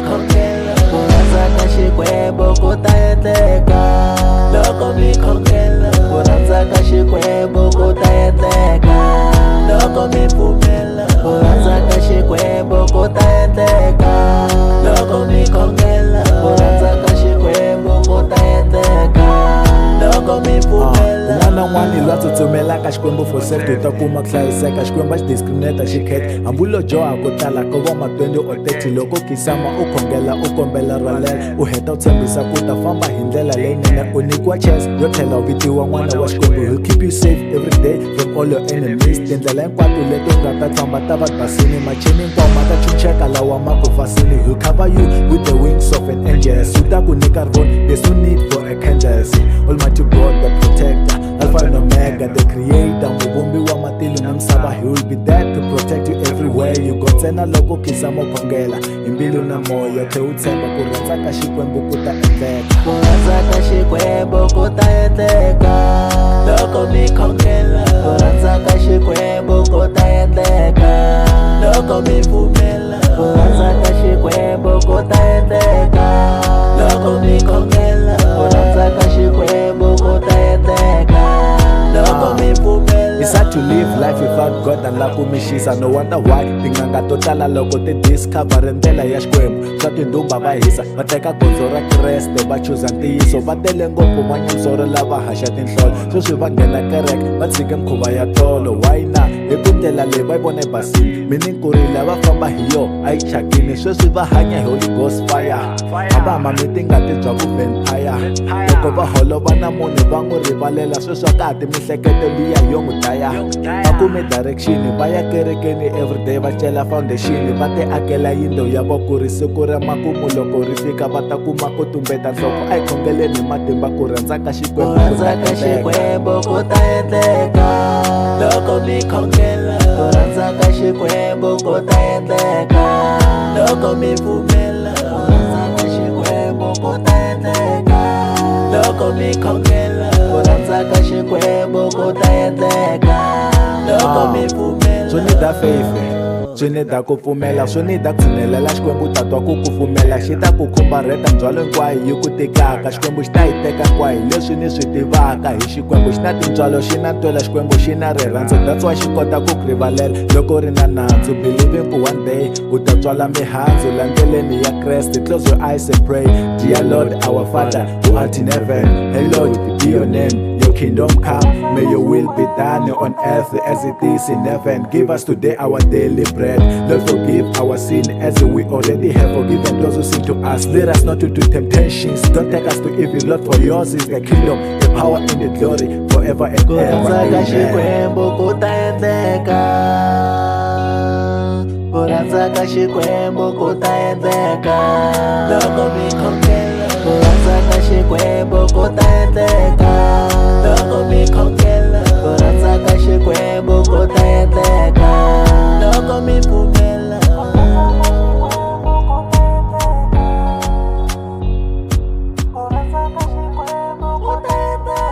khongela kurhandza ka Xikwembu ku ta endleka loko mi khongela kurhandza ka Xikwembu ku ta endleka loko mi pfumela kurhandza ka Xikwembu ku ta endleka loko mi khongela kurhandza ka Xikwembu ku ta endleka loko mi pfumela un'wana n'wana hi lwa tsutsumelaka Xikwembu for self to ta kuma ku hlayiseka Xikwembu a xi discriminate xi kheta hambi lo dyoha ko tala ko va ma 20 or 30 loko kisama u khongela u kombela rhwalela u heta u tshembisa ku ta famba hi ndlela leyinene u nyikiwa chance yo tlhela u vitiwa n'wana wa Xikwembu he'll keep you safe every day from all your enemies tindlela hinkwato leti u nga ta famba ta va basini machini hinkwawo ma ta chucheka lawa ma ku fasini he'll cover you with the wings of an angel u ta ku nyika rivoni there's no need for a candles Almighty God the protector Alpha and Omega the creator muvumbi wa matilo na misava he will be there to protect you everywhere you go ntsena loko kisama u khongela hi mbilu na moya tlhe u tshemba ku rhandza ka Xikwembu ku ta endleka kurhandza ka Xikwembu ku ta endleka loko mi khongela kurhandza ka Xikwembu ku ta endleka loko mi pfumela kurhandza ka Xikwembu ku ta endleka loko mi khongela kurhandza ka Xikwembu ku ta endleka loko mi pfumela It's hard to live life without God and la ku mixisa no wonder why tin'anga to tala loko ti discover ndlela ya Xikwembu swa tindumba va hisa va teka gondzo ra Kreste va chuza ntiyiso va tele ngopfu manyamsoro lava haxa tinhlolo sweswi va nghena kereke va tshike mikhuva ya tolo why na hi ku ndlela leyi va yi vona basini mininkurile va famba hi yo a yi chakini sweswi va hanya hi Holy Ghost fire a va hama mitingati bya vu vampire loko va holova na munhu va n'wi rivalela sweswi a ka ha ti mihleketo liya yo n'wi dlaya va kume direction va ya kerekeni everyday va cela foundation va ti akela yindlu ya vo ku ri siku ra makumu loko ri fika va ta kuma ku tumbeta nhloko a hi khongeleni hi matimba ku rhandza ka Xikwembu ku ta endleka loko mi khongela kurhandza ka Xikwembu ku ta endleka loko mi pfumela kurhandza ka Xikwembu ku ta endleka loko mi khongela kurhandza ka Xikwembu ku ta endleka loko mi pfumela swi need faith swi need ku pfumela swi need ku tshinelela Xikwembu ta twa ku ku pfumela xi ta ku khumbarheta ndzhwalo hinkwayo yi ku tekaka Xikwembu xi ta yi teka kwayo leswi ni swi tivaka hi Xikwembu xi na tindzwalo xi na ntwela Xikwembu xi na rirhandzu that's why xi kota ku ku rivalela loko ri na nandzu believing ku one day u ta tswala mihandzu landzeleni ya Kreste close your eyes and pray dear Lord our Father who art in heaven hallowed be your name your kingdom come may your will be done on earth as it is in heaven give us today our daily bread Lord forgive our sin as we already have forgiven those who sin to us lead us not into temptations don't take us to evil Lord for yours is the kingdom the power and the glory forever and ever kurhandza ka Xikwembu ku ta endleka kurhandza ka Xikwembu ku ta endleka loko mi khongela kurhandza ka Xikwembu ku ta endleka loko mi khongela kurhandza ka Xikwembu ku ta endleka loko mi pfumela kurhandza ka Xikwembu ku ta endleka